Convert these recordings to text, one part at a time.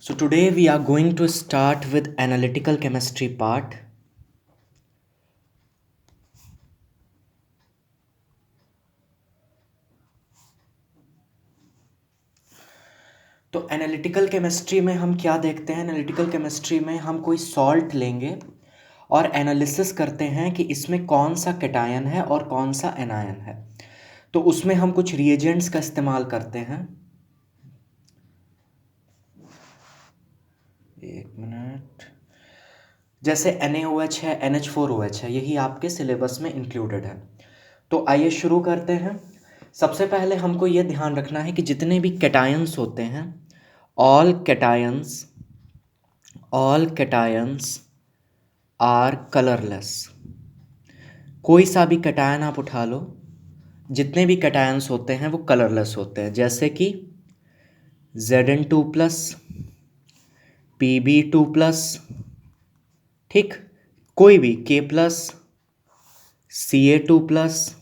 So today we are going to start with analytical chemistry part. तो analytical chemistry में हम क्या देखते हैं? एनालिटिकल केमिस्ट्री में हम कोई सॉल्ट लेंगे और एनालिसिस करते हैं कि इसमें कौन सा कैटायन है और कौन सा एनायन है। तो उसमें हम कुछ रिएजेंट्स का इस्तेमाल करते हैं। एक मिनट। जैसे NaOH है, NH4OH है, यही आपके सिलेबस में इंक्लूडेड है। तो आइए शुरू करते हैं। सबसे पहले हमको ये ध्यान रखना है कि जितने भी कैटायंस होते हैं, ऑल कैटायंस आर कलरलेस। कोई सा भी कैटायन आप उठा लो, जितने भी कैटायंस होते हैं वो कलरलेस होते हैं। जैसे कि Zn2+, Pb2+, ठीक, कोई भी K+, Ca2+,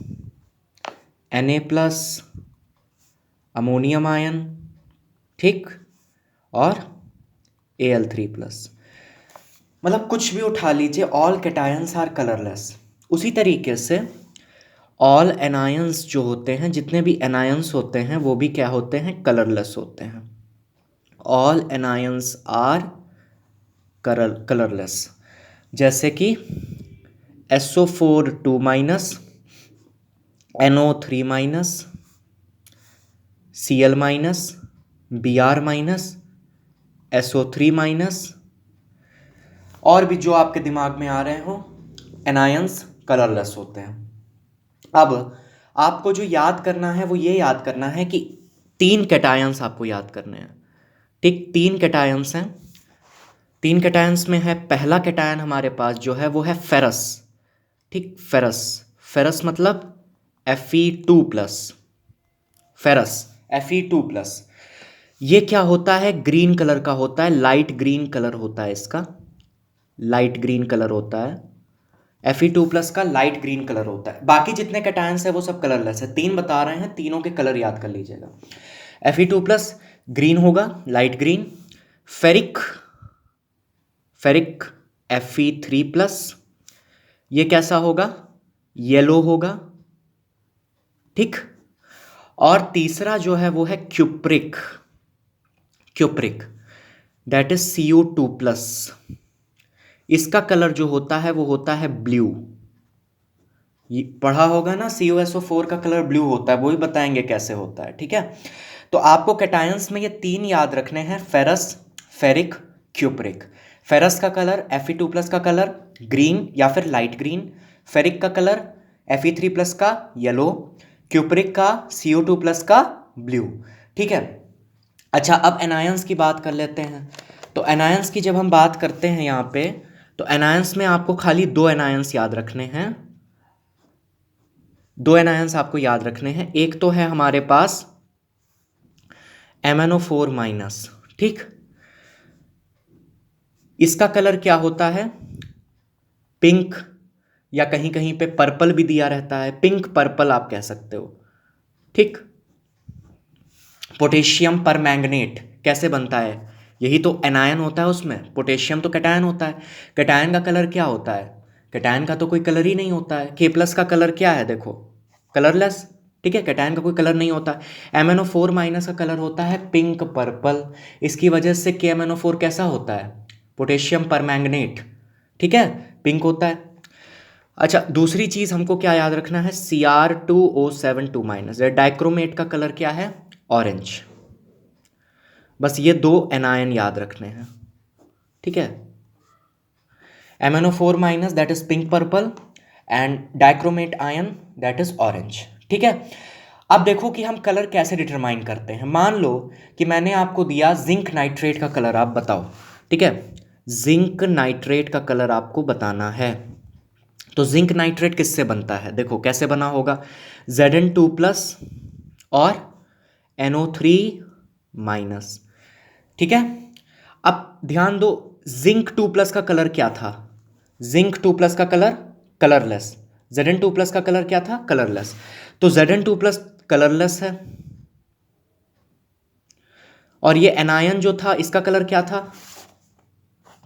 Na+, ammonium ion, ठीक, और Al3+। मतलब कुछ भी उठा लीजिए, ऑल कैटायंस आर कलरलेस। उसी तरीके से ऑल एनायंस जो होते हैं, जितने भी एनायंस होते हैं वो भी क्या होते हैं? कलरलेस होते हैं। All anions are colourless. जैसे कि SO4 2-, NO3-, Cl-, Br-, SO3-, और भी जो आपके दिमाग में आ रहे हो, एनायंस कलरलेस होते हैं। अब आपको जो याद करना है वो ये याद करना है कि 3 कैटायंस आपको याद करने हैं। ठीक, 3 कैटायंस हैं। 3 कैटायंस में है, पहला कैटायन हमारे पास जो है वो है फेरस। ठीक, फेरस मतलब Fe2+। Ferrous Fe2+। ये क्या होता है? ग्रीन कलर का होता है, लाइट ग्रीन कलर होता है इसका। लाइट ग्रीन कलर होता है। Fe2+ का लाइट ग्रीन कलर होता है। बाकी जितने कैटायंस है वो सब कलरलेस है। 3 बता रहे हैं, तीनों के कलर याद कर लीजिएगा। Fe2+ ग्रीन होगा, लाइट ग्रीन। फेरिक Fe3+, ये कैसा होगा? येलो होगा, ठीक। और तीसरा जो है वो है क्यूप्रिक दैट इज Cu2+। इसका कलर जो होता है वो होता है ब्लू। पढ़ा होगा ना, CuSO4 का कलर ब्लू होता है, वो ही बताएंगे कैसे होता है, ठीक है। तो आपको कैटायंस में ये 3 याद रखने हैं: फेरस, फेरिक, क्यूप्रिक। फेरस का कलर, Fe2+ का कलर ग्रीन या फिर लाइट ग्रीन। फेरिक का कलर, Fe3+ का येलो। क्यूप्रिक का, Cu2+ का ब्लू, ठीक है। अच्छा, अब एनायंस की बात कर लेते हैं। तो एनायंस की जब हम बात करते हैं यहाँ पे, तो एनायंस में आपको खाली 2 एनायंस याद रखने हैं। 2 एनायंस आपको याद रखने हैं। एक तो है हमारे पास MnO4-, ठीक। इसका कलर क्या होता है? पिंक, या कहीं कहीं पे पर्पल भी दिया रहता है, पिंक पर्पल आप कह सकते हो, ठीक। पोटेशियम पर मैंगनेट कैसे बनता है? यही तो एनायन होता है उसमें। पोटेशियम तो कैटायन होता है। कैटायन का कलर क्या होता है? कैटायन का तो कोई कलर ही नहीं होता है। K+ का कलर क्या है? देखो, कलरलेस, ठीक है। कैटायन का कोई कलर नहीं होता है। MnO4- का कलर होता है पिंक पर्पल। इसकी वजह से KMnO4 कैसा होता है? पोटेशियम पर मैंगनेट, ठीक है, पिंक होता है। अच्छा, दूसरी चीज हमको क्या याद रखना है? Cr2O7 2-। डाइक्रोमेट का कलर क्या है? ऑरेंज। बस ये 2 एनायन याद रखने हैं, ठीक है। MnO4- that is pink purple, and dichromate ion that is orange, ठीक है। अब देखो कि हम कलर कैसे डिटरमाइन करते हैं। मान लो कि मैंने आपको दिया जिंक नाइट्रेट का कलर, आप बताओ, ठीक है। जिंक नाइट्रेट का कलर आपको बताना है। तो जिंक नाइट्रेट किससे बनता है? देखो कैसे बना होगा। Zn2+ और NO3-, ठीक है। अब ध्यान दो, जिंक 2+ का कलर क्या था? जिंक 2+ का कलर कलरलेस। Zn2+ का कलर क्या था? कलरलेस। तो Zn2+ कलरलेस है, और ये एनायन जो था इसका कलर क्या था?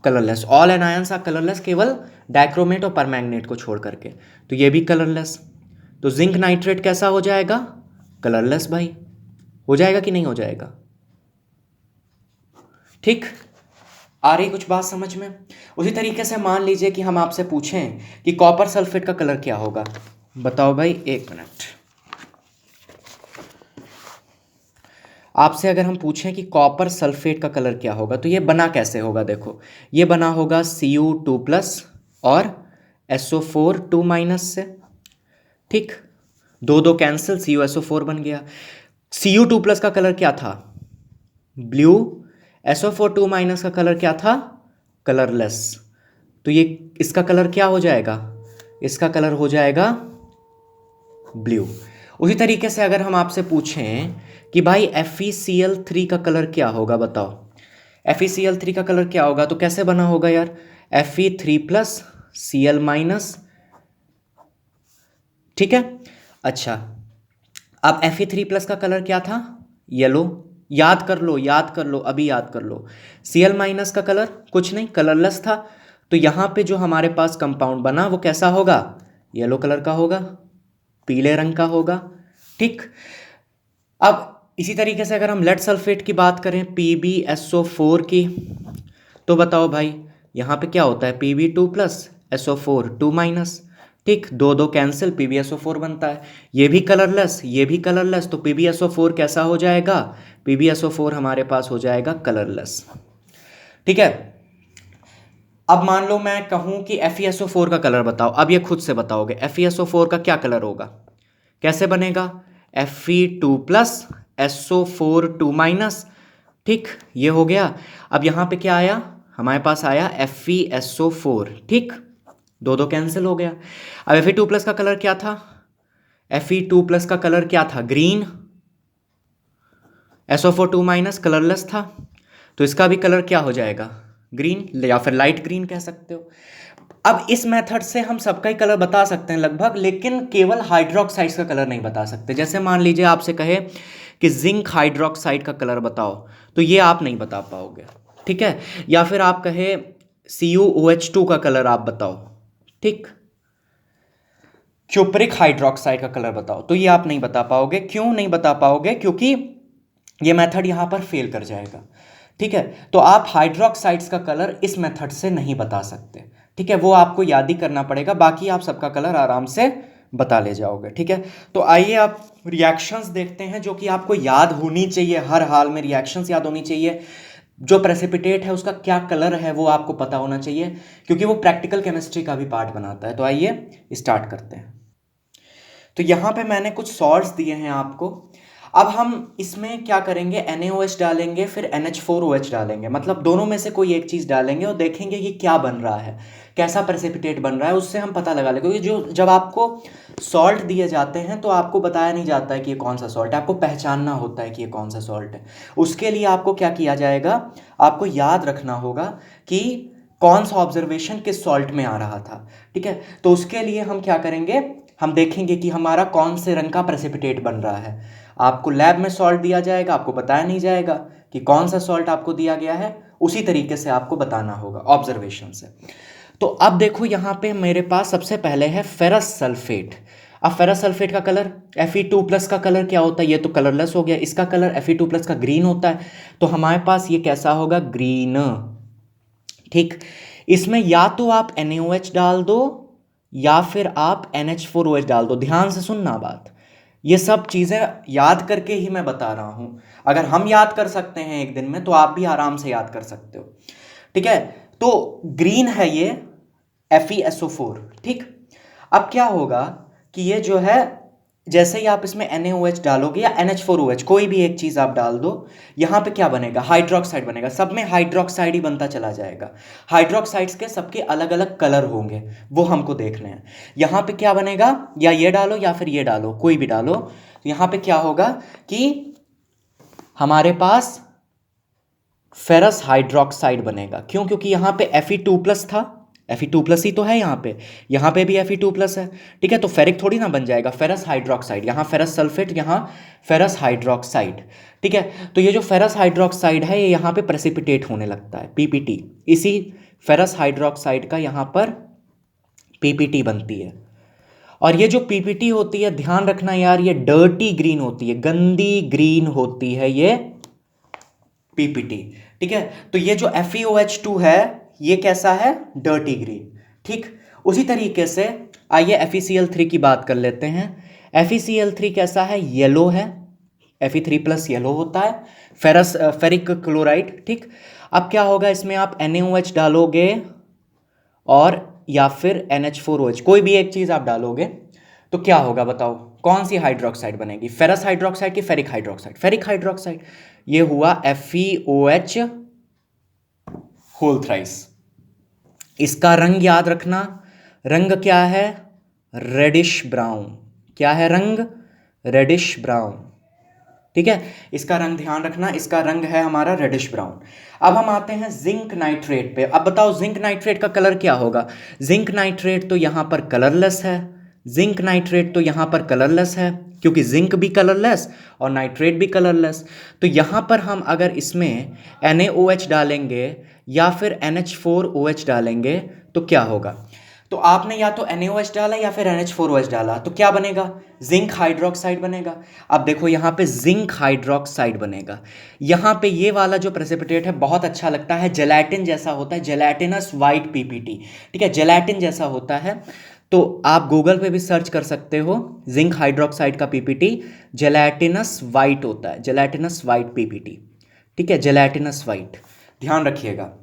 Colourless. All anions are colourless, केवल डाइक्रोमेट और परमैंगनेट को छोड़ करके, तो ये भी कलरलेस। तो जिंक नाइट्रेट कैसा हो जाएगा? कलरलेस भाई। हो जाएगा कि नहीं हो जाएगा? ठीक, आ रही कुछ बात समझ में? उसी तरीके से मान लीजिए कि हम आपसे पूछें कि कॉपर सल्फेट का कलर क्या होगा, बताओ भाई, एक मिनट। आपसे अगर हम पूछें कि कॉपर सल्फेट का कलर क्या होगा, तो ये बना कैसे होगा? देखो, ये बना होगा Cu2+ और SO4 2- से। ठीक, दो दो कैंसिल, CuSO4 बन गया। Cu2+ का कलर क्या था? ब्लू। SO4 2- का कलर क्या था? कलरलेस। तो ये इसका कलर क्या हो जाएगा? इसका कलर हो जाएगा ब्लू। उसी तरीके से अगर हम आपसे पूछें कि भाई FeCl3 का कलर क्या होगा, बताओ। FeCl3 का कलर क्या होगा? तो कैसे बना होगा यार? Fe3+ Cl-। ठीक है, अच्छा, अब Fe3+ का कलर क्या था? येलो। याद कर लो, याद कर लो, अभी याद कर लो। Cl- का कलर कुछ नहीं, कलरलेस था। तो यहां पे जो हमारे पास कंपाउंड बना वो कैसा होगा? येलो कलर का होगा, पीले रंग का होगा। ठीक, अब इसी तरीके से अगर हम लेड सल्फेट की बात करें, PbSO4 की, तो बताओ भाई, यहाँ पे क्या होता है? Pb2+ SO4 2-। ठीक, दो दो कैंसिल, PbSO4 बनता है। ये भी कलरलेस, ये भी कलरलेस, तो PbSO4 कैसा हो जाएगा? PbSO4 हमारे पास हो जाएगा कलरलेस। ठीक है, अब मान लो मैं कहूं कि FeSO4 का कलर बताओ, अब ये खुद से बताओगे FeSO4 का क्या कलर होगा, कैसे बनेगा? Fe2+ SO4 2-। ठीक, ये हो गया। अब यहां पे क्या आया? हमारे पास आया FeSO4। ठीक, दो दो कैंसिल हो गया। अब Fe2+ का कलर क्या था? Fe2+ का कलर क्या था? ग्रीन। SO4 2- कलरलेस था, तो इसका भी कलर क्या हो जाएगा? ग्रीन, या फिर लाइट ग्रीन कह सकते हो। अब इस मेथड से हम सबका ही कलर बता सकते हैं लगभग, लेकिन केवल हाइड्रोक्साइड्स का कलर नहीं बता सकते। जैसे मान लीजिए आपसे कहे कि जिंक हाइड्रोक्साइड का कलर बताओ, तो ये आप नहीं बता पाओगे। ठीक है, या फिर आप कहे CuOH2 का कलर आप बताओ। ठीक, क्यूपरिक हाइड्रोक्साइड का कलर बताओ, तो ये आप नहीं बता पाओगे। क्यों नहीं बता पाओगे? क्योंकि ये मेथड यहां पर फेल कर जाएगा। ठीक है, तो आप हाइड्रोक्साइड्स का कलर इस मेथड से नहीं बता सकते। ठीक है, वो आपको याद ही करना पड़ेगा, बाकी आप सबका कलर आराम से बता ले जाओगे। ठीक है, तो आइए आप रिएक्शंस देखते हैं जो कि आपको याद होनी चाहिए, हर हाल में रिएक्शंस याद होनी चाहिए। जो प्रेसिपिटेट है उसका क्या कलर है वो आपको पता होना चाहिए, क्योंकि वो प्रैक्टिकल केमिस्ट्री का भी पार्ट बनाता है। तो आइए स्टार्ट करते हैं। तो यहाँ पे मैंने कुछ सॉल्ट्स दिए हैं आपको। अब हम इसमें क्या करेंगे? NaOH डालेंगे, फिर NH4OH डालेंगे, मतलब दोनों में से कोई एक चीज़ डालेंगे और देखेंगे कि क्या बन रहा है, कैसा प्रेसिपिटेट बन रहा है, उससे हम पता लगा लेंगे। क्योंकि जो जब आपको सॉल्ट दिए जाते हैं तो आपको बताया नहीं जाता है कि ये कौन सा सॉल्ट है, आपको पहचानना होता है कि ये कौन सा सॉल्ट है। उसके लिए आपको क्या किया जाएगा? आपको याद रखना होगा कि कौन सा ऑब्जर्वेशन किस सॉल्ट में आ रहा था। ठीक है, तो उसके लिए हम क्या करेंगे? हम देखेंगे कि हमारा कौन से रंग का प्रेसिपिटेट बन रहा है। आपको लैब में सॉल्ट दिया जाएगा, आपको बताया नहीं जाएगा कि कौन सा सॉल्ट आपको दिया गया है, उसी तरीके से आपको बताना होगा ऑब्जर्वेशन से। तो अब देखो यहाँ पे मेरे पास सबसे पहले है फेरस सल्फेट। अब फेरस सल्फेट का कलर, Fe2+ का कलर क्या होता है? ये तो कलरलेस हो गया, इसका कलर Fe2+ का ग्रीन होता है, तो हमारे पास ये कैसा होगा? ग्रीन। ठीक, इसमें या तो आप NaOH डाल दो या फिर आप NH4OH डाल दो। ध्यान से सुनना बात, ये सब चीज़ें याद करके ही मैं बता रहा हूं। अगर हम याद कर सकते हैं एक दिन में, तो आप भी आराम से याद कर सकते हो। ठीक है, तो ग्रीन है ये FeSO4। ठीक, अब क्या होगा कि ये जो है, जैसे ही आप इसमें NaOH डालोगे या NH4OH, कोई भी एक चीज़ आप डाल दो, यहाँ पे क्या बनेगा? हाइड्रोक्साइड बनेगा। सब में हाइड्रोक्साइड ही बनता चला जाएगा। हाइड्रोक्साइड्स के सबके अलग अलग कलर होंगे, वो हमको देखने हैं। यहाँ पे क्या बनेगा? या ये डालो या फिर ये डालो, कोई भी डालो। तो यहाँ पे क्या होगा कि हमारे पास फेरस हाइड्रोक्साइड बनेगा। क्यों? क्योंकि यहाँ पे Fe2+ था, Fe2+ ही तो है यहाँ पे भी Fe2+ है, ठीक है। तो फेरिक थोड़ी ना बन जाएगा, फेरस हाइड्रोक्साइड, यहाँ फेरस सल्फेट, यहाँ फेरस हाइड्रोक्साइड, ठीक है। तो ये जो फेरस हाइड्रोक्साइड है ये यहाँ पे प्रेसिपिटेट होने लगता है, पीपीटी। इसी फेरस हाइड्रोक्साइड का यहाँ पर पीपीटी बनती है। और ये जो पीपीटी होती है, ध्यान रखना यार, ये डर्टी ग्रीन होती है, गंदी ग्रीन होती है ये पीपीटी, ठीक है। तो ये जो FeOH2 है ये कैसा है, डर्टी ग्रीन, ठीक। उसी तरीके से आइए FeCl3 की बात कर लेते हैं। FeCl3 कैसा है, येलो है, Fe3+ येलो होता है, फेरिक क्लोराइड, ठीक। अब क्या होगा, इसमें आप NaOH डालोगे और या फिर NH4OH, कोई भी एक चीज आप डालोगे तो क्या होगा बताओ, कौन सी हाइड्रोक्साइड बनेगी, फेरस हाइड्रोक्साइड की फेरिक हाइड्रोक्साइड, फेरिक हाइड्रोक्साइड। ये हुआ FeOH होल थ्राइस। इसका रंग याद रखना, रंग क्या है, रेडिश ब्राउन। क्या है रंग, रेडिश ब्राउन, ठीक है। इसका रंग ध्यान रखना, इसका रंग है हमारा रेडिश ब्राउन। अब हम आते हैं जिंक नाइट्रेट पे। अब बताओ जिंक नाइट्रेट का कलर क्या होगा। जिंक नाइट्रेट तो यहां पर कलरलेस है, जिंक नाइट्रेट तो यहां पर कलरलेस है, क्योंकि जिंक भी कलरलेस और नाइट्रेट भी कलरलेस। तो यहां पर हम अगर इसमें NaOH डालेंगे या फिर NH4OH डालेंगे तो क्या होगा। तो आपने या तो NaOH डाला या फिर NH4OH डाला, तो क्या बनेगा, जिंक हाइड्रोक्साइड बनेगा। अब देखो यहाँ पे जिंक हाइड्रोक्साइड बनेगा। यहाँ पे ये वाला जो प्रेसिपिटेट है बहुत अच्छा लगता है, जेलेटिन जैसा होता है, जेलेटिनस वाइट पीपीटी, ठीक है, जेलेटिन जैसा होता है। तो आप गूगल पे भी सर्च कर सकते हो, जिंक हाइड्रोक्साइड का पीपीटी जेलेटिनस वाइट होता है, जेलेटिनस वाइट पीपीटी, ठीक है, जेलेटिनस वाइट, ध्यान रखिएगा।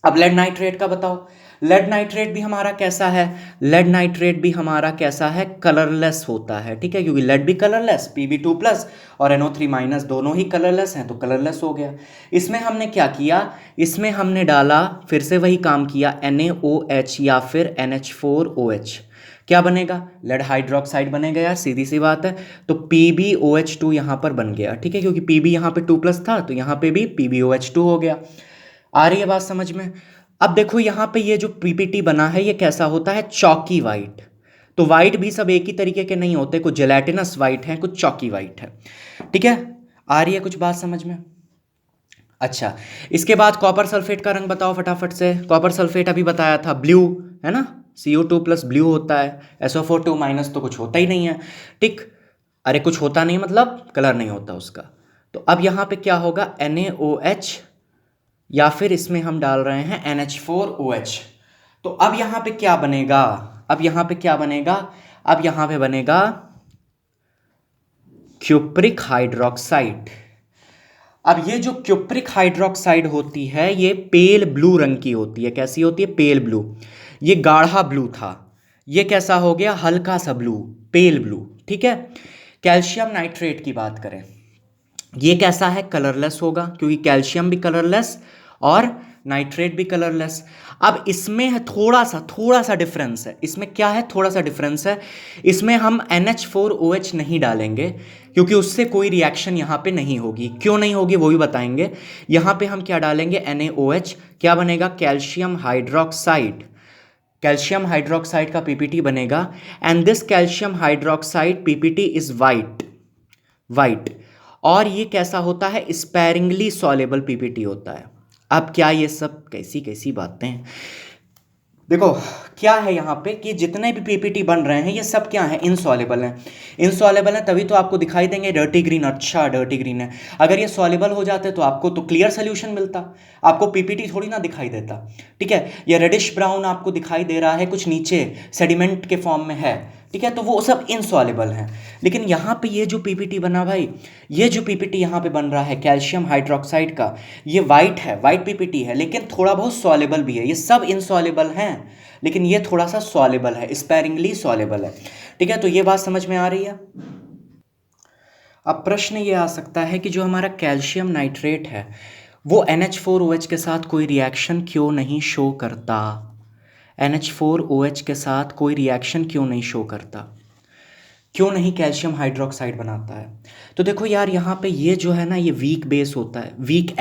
अब लेड नाइट्रेट का बताओ। लेड नाइट्रेट भी हमारा कैसा है, लेड नाइट्रेट भी हमारा कैसा है, कलरलेस होता है, ठीक है, क्योंकि लेड भी कलरलेस, Pb2+ और NO3- दोनों ही कलरलेस हैं, तो कलरलेस हो गया। इसमें हमने क्या किया, इसमें हमने डाला, फिर से वही काम किया, NaOH या फिर NH4OH, क्या बनेगा, लेड हाइड्रोक्साइड बनेगा यार, सीधी सी बात है। तो PbOH2 यहां पर बन गया, ठीक है, क्योंकि Pb यहां पे 2+ था तो यहां पे भी PbOH2 हो गया। आ रही है बात समझ में। अब देखो यहाँ पे ये जो पीपीटी बना है ये कैसा होता है, चौकी वाइट। तो वाइट भी सब एक ही तरीके के नहीं होते, कुछ जेलेटिनस वाइट है, कुछ चौकी वाइट है, ठीक है। आ रही है कुछ बात समझ में। अच्छा, इसके बाद कॉपर सल्फेट का रंग बताओ फटाफट से। कॉपर सल्फेट अभी बताया था, ब्लू है ना, CO2+ ब्लू होता है, SO4 2- तो कुछ होता ही नहीं है, ठीक। अरे कुछ होता नहीं मतलब कलर नहीं होता उसका। तो अब यहाँ पे क्या होगा, NaOH या फिर इसमें हम डाल रहे हैं NH4OH। तो अब यहां पे क्या बनेगा, अब यहां पे क्या बनेगा, अब यहां पे बनेगा क्यूप्रिक हाइड्रोक्साइड। अब ये जो क्यूप्रिक हाइड्रोक्साइड होती है ये पेल ब्लू रंग की होती है, कैसी होती है, पेल ब्लू। ये गाढ़ा ब्लू था, ये कैसा हो गया, हल्का सा ब्लू, पेल ब्लू, ठीक है। कैल्शियम नाइट्रेट की बात करें, ये कैसा है, कलरलेस होगा, क्योंकि कैल्शियम भी कलरलेस और नाइट्रेट भी कलरलेस। अब इसमें है थोड़ा सा डिफरेंस है, इसमें क्या है, थोड़ा सा डिफरेंस है। इसमें हम NH4OH नहीं डालेंगे, क्योंकि उससे कोई रिएक्शन यहाँ पे नहीं होगी। क्यों नहीं होगी वो भी बताएंगे। यहाँ पे हम क्या डालेंगे, NaOH, क्या बनेगा, कैल्शियम हाइड्रोक्साइड। कैल्शियम हाइड्रोक्साइड का पीपीटी बनेगा, and this calcium hydroxide PPT is white, white. और ये कैसा होता है, स्पेरिंगली सॉलेबल पीपीटी होता है। अब क्या ये सब कैसी कैसी बातें हैं, देखो क्या है यहाँ पे कि जितने भी पीपीटी बन रहे हैं ये सब क्या है, इनसॉलेबल हैं। इनसॉलेबल हैं तभी तो आपको दिखाई देंगे डर्टी ग्रीन, अच्छा डर्टी ग्रीन है। अगर ये सॉलेबल हो जाते तो आपको तो क्लियर सोल्यूशन मिलता, आपको पीपीटी थोड़ी ना दिखाई देता, ठीक है। ये रेडिश ब्राउन आपको दिखाई दे रहा है, कुछ नीचे सेडिमेंट के फॉर्म में है, ठीक है, तो वो सब इनसॉलेबल हैं। लेकिन यहाँ पे ये जो पीपीटी बना भाई, ये जो पीपीटी यहाँ पे बन रहा है कैल्शियम हाइड्रोक्साइड का, ये वाइट है, वाइट पीपीटी है, लेकिन थोड़ा बहुत सॉलेबल भी है। ये सब इनसॉलेबल हैं लेकिन ये थोड़ा सा सॉलेबल है, स्पेरिंगली सॉलेबल है, ठीक है। तो ये बात समझ में आ रही है। अब प्रश्न ये आ सकता है कि जो हमारा कैल्शियम नाइट्रेट है वो NH4OH के साथ कोई रिएक्शन क्यों नहीं शो करता, NH4OH के साथ कोई रिएक्शन क्यों नहीं शो करता। क्यों नहीं कैल्शियम हाइड्रोक्साइड बनाता है? तो देखो यार, यहाँ पे ये जो है ना, ये वीक बेस होता है, वीक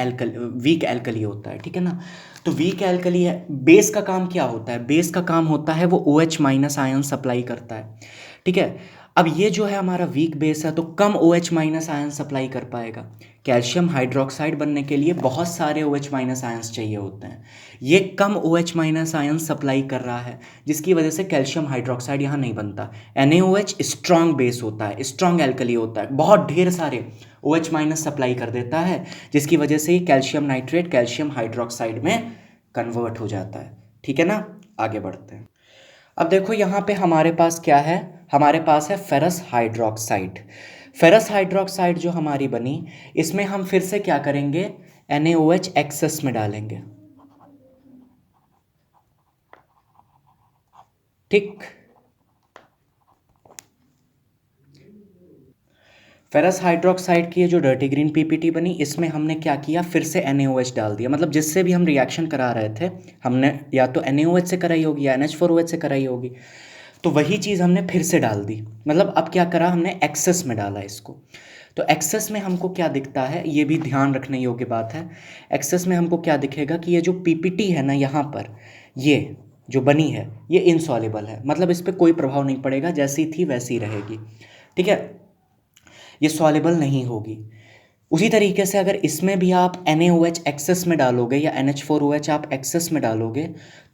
एल्कली होता है, ठीक है ना। तो वीक एल्कली है, बेस का काम क्या होता है? बेस का काम होता है वो OH माइनस आयन सप्लाई करता है, ठीक है। अब ये जो है हमारा वीक बेस है, तो कम OH माइनस आयन सप्लाई कर पाएगा। कैल्शियम हाइड्रोक्साइड बनने के लिए बहुत सारे OH माइनस आयंस चाहिए होते हैं, ये कम OH माइनस आयन सप्लाई कर रहा है, जिसकी वजह से कैल्शियम हाइड्रोक्साइड यहाँ नहीं बनता। NaOH स्ट्रॉन्ग बेस होता है, स्ट्रॉन्ग एल्कली होता है, बहुत ढेर सारे OH माइनस सप्लाई कर देता है, जिसकी वजह से कैल्शियम नाइट्रेट कैल्शियम हाइड्रोक्साइड में कन्वर्ट हो जाता है, ठीक है ना। आगे बढ़ते हैं। अब देखो यहाँ पे हमारे पास क्या है, हमारे पास है फेरस हाइड्रोक्साइड। फेरस हाइड्रोक्साइड जो हमारी बनी, इसमें हम फिर से क्या करेंगे, NaOH एक्सेस में डालेंगे, ठीक। फेरस हाइड्रोक्साइड की ये जो डर्टी ग्रीन पीपीटी बनी, इसमें हमने क्या किया, फिर से NaOH डाल दिया। मतलब जिससे भी हम रिएक्शन करा रहे थे, हमने या तो NaOH से कराई होगी या NH4OH से कराई होगी, तो वही चीज़ हमने फिर से डाल दी। मतलब अब क्या करा, हमने एक्सेस में डाला इसको। तो एक्सेस में हमको क्या दिखता है, ये भी ध्यान रखने योग्य बात है। एक्सेस में हमको क्या दिखेगा कि ये जो पीपीटी है ना, यहाँ पर ये जो बनी है, ये इनसॉल्युबल है। मतलब इस पर कोई प्रभाव नहीं पड़ेगा, जैसी थी वैसी रहेगी, ठीक है, ये सॉल्युबल नहीं होगी। उसी तरीके से अगर इसमें भी आप NaOH एक्सेस में डालोगे या NH4OH आप एक्सेस में डालोगे,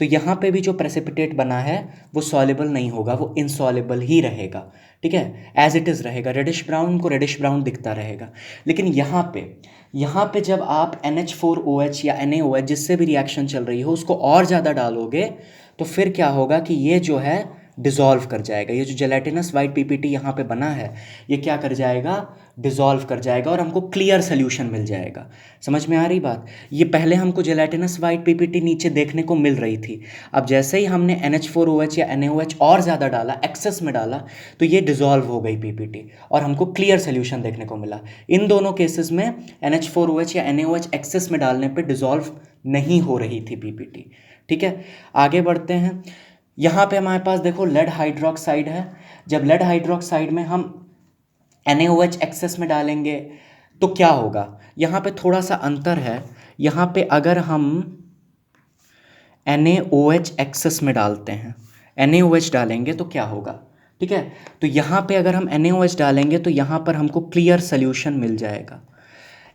तो यहाँ पे भी जो प्रेसिपिटेट बना है वो सॉल्युबल नहीं होगा, वो इनसॉल्युबल ही रहेगा, ठीक है, एज इट इज़ रहेगा। रेडिश ब्राउन को रेडिश ब्राउन दिखता रहेगा। लेकिन यहाँ पे जब आप NH4OH या NaOH जिससे भी रिएक्शन चल रही हो उसको और ज़्यादा डालोगे, तो फिर क्या होगा कि ये जो है डिज़ोल्व कर जाएगा। ये जो जेलेटिनस वाइट पीपीटी यहाँ पे बना है, ये क्या कर जाएगा, डिज़ोल्व कर जाएगा और हमको क्लियर सोल्यूशन मिल जाएगा। समझ में आ रही बात? ये पहले हमको जेलेटिनस वाइट पीपीटी नीचे देखने को मिल रही थी, अब जैसे ही हमने NH4OH या NaOH और ज़्यादा डाला, एक्सेस में डाला, तो ये डिज़ोल्व हो गई पीपीटी और हमको क्लियर सोल्यूशन देखने को मिला। इन दोनों केसेस में NH4OH या NaOH एक्सेस में डालने पर डिज़ोल्व नहीं हो रही थी पीपीटी, ठीक है। आगे बढ़ते हैं। यहाँ पे हमारे पास देखो लेड हाइड्रोक्साइड है। जब लेड हाइड्रोक्साइड में हम NaOH एक्सेस में डालेंगे तो क्या होगा, यहाँ पे थोड़ा सा अंतर है। यहाँ पे अगर हम NaOH एक्सेस में डालते हैं, NaOH डालेंगे तो क्या होगा, ठीक है। तो यहाँ पे अगर हम NaOH डालेंगे तो यहाँ पर हमको क्लियर सोल्यूशन मिल जाएगा।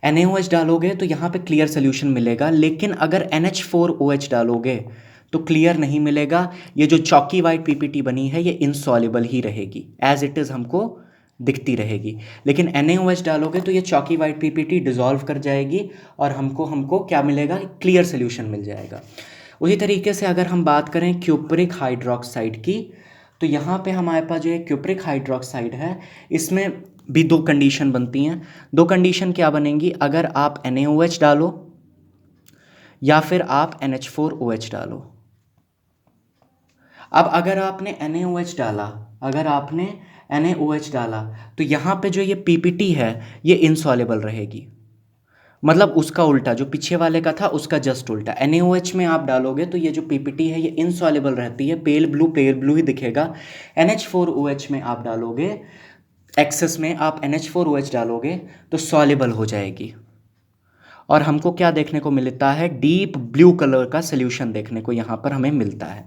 NaOH डालोगे तो यहाँ पे क्लियर सोल्यूशन मिलेगा, लेकिन अगर NH4OH डालोगे तो क्लियर नहीं मिलेगा। ये जो चॉकी वाइट पीपीटी बनी है ये इनसॉल्युबल ही रहेगी, एज इट इज़ हमको दिखती रहेगी। लेकिन NaOH डालोगे तो ये चॉकी वाइट पीपीटी डिज़ोल्व कर जाएगी और हमको क्या मिलेगा, क्लियर सोल्यूशन मिल जाएगा। उसी तरीके से अगर हम बात करें क्यूप्रिक हाइड्रोक्साइड की, तो यहाँ पे हमारे पास जो ये क्यूप्रिक हाइड्रोक्साइड है, इसमें भी दो कंडीशन बनती हैं। दो कंडीशन क्या बनेंगी, अगर आप NaOH डालो या फिर आप NH4OH डालो। अब अगर आपने NaOH डाला तो यहाँ पे जो ये पीपीटी है ये इनसॉल्युबल रहेगी। मतलब उसका उल्टा, जो पीछे वाले का था उसका जस्ट उल्टा। NaOH में आप डालोगे तो ये जो पीपीटी है ये इनसॉल्युबल रहती है, पेल ब्लू ही दिखेगा। NH4OH में आप डालोगे, एक्सेस में आप NH4OH डालोगे तो सॉल्युबल हो जाएगी और हमको क्या देखने को मिलता है, डीप ब्लू कलर का सोल्यूशन देखने को यहाँ पर हमें मिलता है।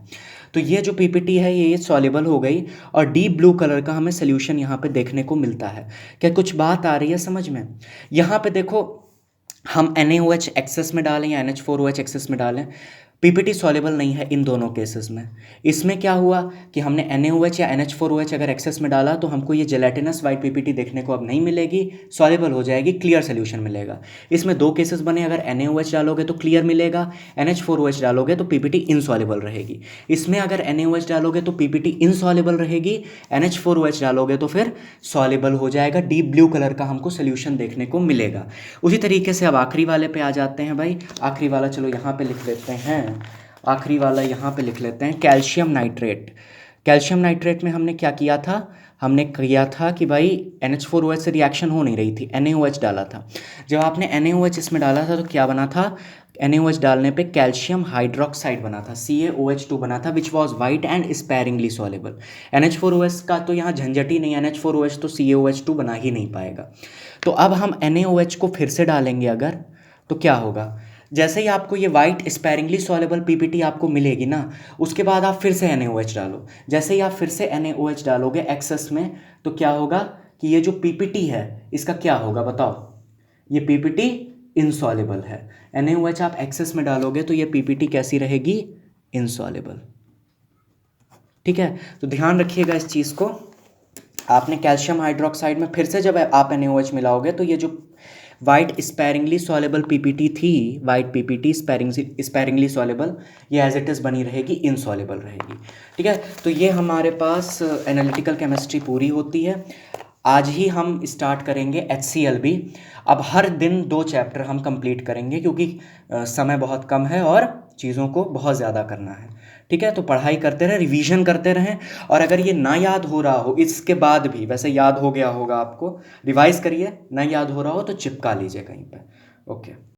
तो ये जो पीपीटी है ये सॉल्युबल हो गई और डीप ब्लू कलर का हमें सोल्यूशन यहाँ पे देखने को मिलता है। क्या कुछ बात आ रही है समझ में? यहाँ पे देखो, हम NaOH एक्सेस में डालें या NH4OH एक्सेस में डालें, पीपीटी सॉल्युबल नहीं है इन दोनों केसेस में। इसमें क्या हुआ कि हमने NaOH या NH4OH अगर एक्सेस में डाला तो हमको ये जेलेटिनस वाइट पीपीटी देखने को अब नहीं मिलेगी, सॉल्युबल हो जाएगी, क्लियर सोल्यूशन मिलेगा। इसमें दो केसेस बने, अगर NaOH डालोगे तो क्लियर मिलेगा, NH4OH डालोगे तो पीपीटी इनसॉल्युबल रहेगी। इसमें अगर NaOH डालोगे तो पीपीटी इनसॉल्युबल रहेगी, NH4OH डालोगे तो फिर सॉल्युबल हो जाएगा, डीप ब्लू कलर का हमको सोल्यूशन देखने को मिलेगा। उसी तरीके से अब आखिरी वाले पे आ जाते हैं भाई। आखिरी वाला चलो यहाँ पे लिख लेते हैं, आखिरी वाला यहाँ पे लिख लेते हैं, कैल्शियम नाइट्रेट। कैल्शियम नाइट्रेट में हमने क्या किया था, हमने किया था कि भाई NH4OH से रिएक्शन हो नहीं रही थी, NaOH डाला था। जब आपने NaOH इसमें डाला था तो क्या बना था, NaOH डालने पे कैल्शियम हाइड्रोक्साइड बना था, CaOH2 बना था, which was white and sparingly soluble. NH4OH का तो यहाँ झंझट ही नहीं, NH4OH तो CaOH2 बना ही नहीं पाएगा। तो अब हम NaOH को फिर से डालेंगे अगर, तो क्या होगा, जैसे ही आपको ये वाइट स्पेरिंगली सॉलेबल पीपीटी आपको मिलेगी ना, उसके बाद आप फिर से NaOH डालो। जैसे ही आप फिर से NaOH डालोगे एक्सेस में, तो क्या होगा कि ये जो पीपीटी है इसका क्या होगा बताओ, ये पीपीटी इनसॉलेबल है। NaOH आप एक्सेस में डालोगे तो ये पीपीटी कैसी रहेगी, इनसॉलेबल। ठीक है, तो ध्यान रखिएगा इस चीज़ को। आपने कैल्शियम हाइड्रोक्साइड में फिर से जब आप NaOH मिलाओगे तो ये जो वाइट स्पेरिंगली सॉलेबल पीपीटी थी, वाइट पीपीटी स्पेरिंगली सॉलेबल, ये एज इट इज़ बनी रहेगी, इनसॉलेबल रहेगी। ठीक है, तो ये हमारे पास एनालिटिकल केमिस्ट्री पूरी होती है। आज ही हम स्टार्ट करेंगे HCl भी। अब हर दिन 2 चैप्टर हम कंप्लीट करेंगे क्योंकि समय बहुत कम है और चीज़ों को बहुत ज़्यादा करना है। ठीक है, तो पढ़ाई करते रहें, रिवीजन करते रहें, और अगर ये ना याद हो रहा हो इसके बाद भी, वैसे याद हो गया होगा आपको, रिवाइज करिए, ना याद हो रहा हो तो चिपका लीजिए कहीं पे। ओके।